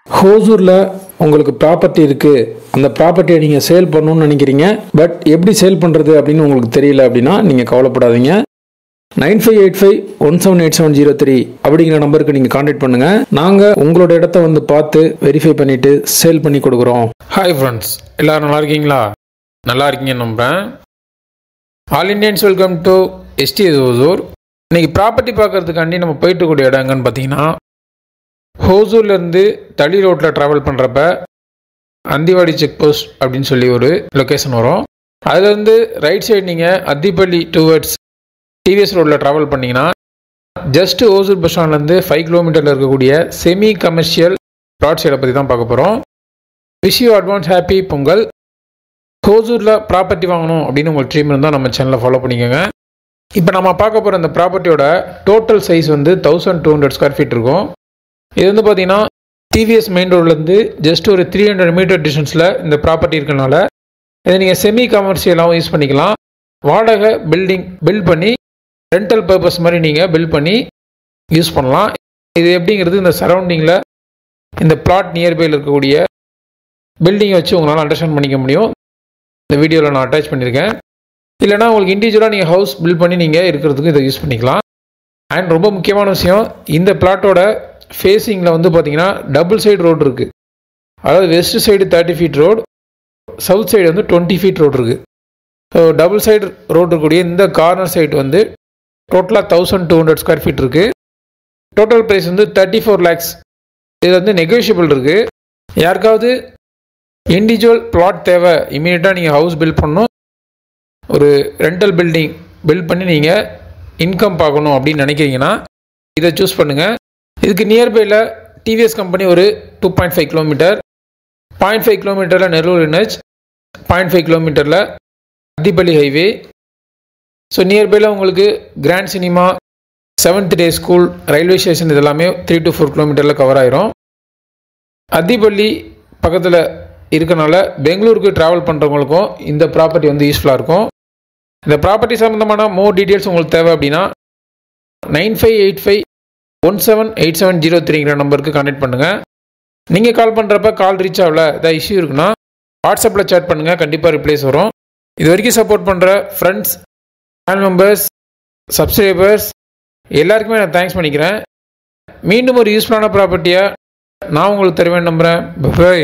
ஹோசூரில் உங்களுக்கு ப்ராப்பர்ட்டி இருக்குது, அந்த ப்ராப்பர்ட்டியை நீங்கள் சேல் பண்ணணும்னு நினைக்கிறீங்க, பட் எப்படி சேல் பண்ணுறது அப்படின்னு உங்களுக்கு தெரியல அப்படின்னா நீங்கள் கவலைப்படாதீங்க. 9585178703 அப்படிங்கிற நம்பருக்கு நீங்கள் கான்டாக்ட் பண்ணுங்கள். நாங்கள் உங்களோட இடத்த வந்து பார்த்து வெரிஃபை பண்ணிவிட்டு சேல் பண்ணி கொடுக்குறோம். ஹாய் ஃப்ரெண்ட்ஸ், எல்லோரும் நல்லா இருக்கீங்களா? நல்லா இருக்கீங்கன்னு நம்புகிறேன். All Indians welcome to SDS Hosur. இன்றைக்கி ப்ராப்பர்ட்டி பார்க்குறதுக்காண்டி நம்ம போயிட்டு கூடிய இடம் எங்கன்னு பார்த்தீங்கன்னா, ஹோசூர்லேருந்து தளி ரோட்டில் ட்ராவல் பண்ணுறப்ப அந்திவாடி செக் போஸ்ட் அப்படின்னு சொல்லி ஒரு லொக்கேஷன் வரும். அதுலேருந்து ரைட் சைடு நீங்கள் அத்திப்பள்ளி டுவர்ட்ஸ் டிவிஎஸ் ரோட்டில் ட்ராவல் பண்ணிங்கன்னா ஜஸ்ட்டு ஹோசூர் பஸ் ஸ்டாண்ட்லேருந்து 5 கிலோமீட்டரில் இருக்கக்கூடிய செமி கமர்ஷியல் ப்ளாட் சைடை பற்றி தான் பார்க்க போகிறோம். Wish you advance happy Pongal. ஹோசூரில் ப்ராப்பர்ட்டி வாங்கணும் அப்படின்னு உங்களுக்கு ட்ரீம் இருந்தால் நம்ம சேனலை ஃபாலோ பண்ணிக்கோங்க. இப்போ நம்ம பார்க்க போகிற இந்த ப்ராப்பர்ட்டியோட டோட்டல் சைஸ் வந்து 1200 ஸ்கொயர் ஃபீட் இருக்கும். இது வந்து பார்த்தீங்கன்னா டிவிஎஸ் மெயின் ரோட்லேருந்து ஜஸ்ட் ஒரு 300 மீட்டர் டிஸ்டன்ஸில் இந்த ப்ராப்பர்ட்டி இருக்கனால இதை நீங்கள் செமி கமர்ஷியலாகவும் யூஸ் பண்ணிக்கலாம். வாடகை பில்டிங் பில்ட் பண்ணி ரெண்டல் பர்பஸ் மாதிரி நீங்கள் பில்ட் பண்ணி யூஸ் பண்ணலாம். இது எப்படிங்கிறது இந்த சரௌண்டிங்கில் இந்த பிளாட் நியர்பையில் இருக்கக்கூடிய பில்டிங்கை வச்சு உங்களால் அண்டர்ஸ்டாண்ட் பண்ணிக்க முடியும். இந்த வீடியோவில் நான் அட்டாச் பண்ணியிருக்கேன். இல்லைனா உங்களுக்கு இண்டிவிஜுவலாக நீங்கள் ஹவுஸ் பில்ட் பண்ணி நீங்கள் இருக்கிறதுக்கு இதை யூஸ் பண்ணிக்கலாம். அண்ட் ரொம்ப முக்கியமான விஷயம், இந்த பிளாட்டோட ஃபேஸிங்கில் வந்து பார்த்தீங்கன்னா டபுள் சைடு ரோடு இருக்குது. அதாவது west side 30 feet road, south side வந்து 20 ஃபீட் ரோடு இருக்குது. ஸோ டபுள் சைடு ரோடு இருக்கக்கூடிய இந்த கார்னர் சைடு வந்து டோட்டலாக 1200 ஸ்கொயர் ஃபீட் இருக்குது. டோட்டல் ப்ரைஸ் வந்து 34 lakhs. இது வந்து நெகோஷியபிள் இருக்குது. யாருக்காவது இண்டிவிஜுவல் பிளாட் தேவை, இமீடியட்டாக நீங்கள் ஹவுஸ் பில்ட் பண்ணணும், ஒரு ரெண்டல் பில்டிங் பில்ட் பண்ணி நீங்கள் இன்கம் பார்க்கணும் அப்படின்னு நினைக்கிறீங்கன்னா இதை சூஸ் பண்ணுங்கள். இதுக்கு நியர்பையில் டிவிஎஸ் கம்பெனி ஒரு 2.5 கிலோமீட்டர், 0.5 கிலோமீட்டரில் நெல்லூர் NH, 0.5 கிலோமீட்டரில் அத்திப்பள்ளி ஹைவே. ஸோ நியர்பையில் உங்களுக்கு grand cinema, 7th day school, railway station இதெல்லாமே 3 to 4 கிலோமீட்டரில் கவர் ஆயிரும். அத்திப்பள்ளி பக்கத்தில் இருக்கனால பெங்களூருக்கு ட்ராவல் பண்ணுறவங்களுக்கும் இந்த ப்ராப்பர்ட்டி வந்து யூஸ்ஃபுல்லாக இருக்கும். இந்த ப்ராப்பர்ட்டி சம்மந்தமான மோர் டீட்டெயில்ஸ் உங்களுக்கு தேவை அப்படின்னா 9585178703 நம்பருக்கு கான்டாக்ட் பண்ணுங்கள். நீங்கள் கால் பண்ணுறப்ப கால் ரீச் ஆகல, ஏதாவது இஷ்யூ இருக்குன்னா வாட்ஸ்அப்பில் சேட் பண்ணுங்கள், கண்டிப்பாக ரிப்ளைஸ் வரும். இது வரைக்கும் சப்போர்ட் பண்ணுற ஃப்ரெண்ட்ஸ், சேனல் மெம்பர்ஸ், சப்ஸ்கிரைபர்ஸ் எல்லாருக்குமே நான் தேங்க்ஸ் பண்ணிக்கிறேன். மீண்டும் ஒரு யூஸ்ஃபுல்லான ப்ராப்பர்ட்டியாக நான் உங்களுக்கு தருவேன் நம்புகிறேன். பை.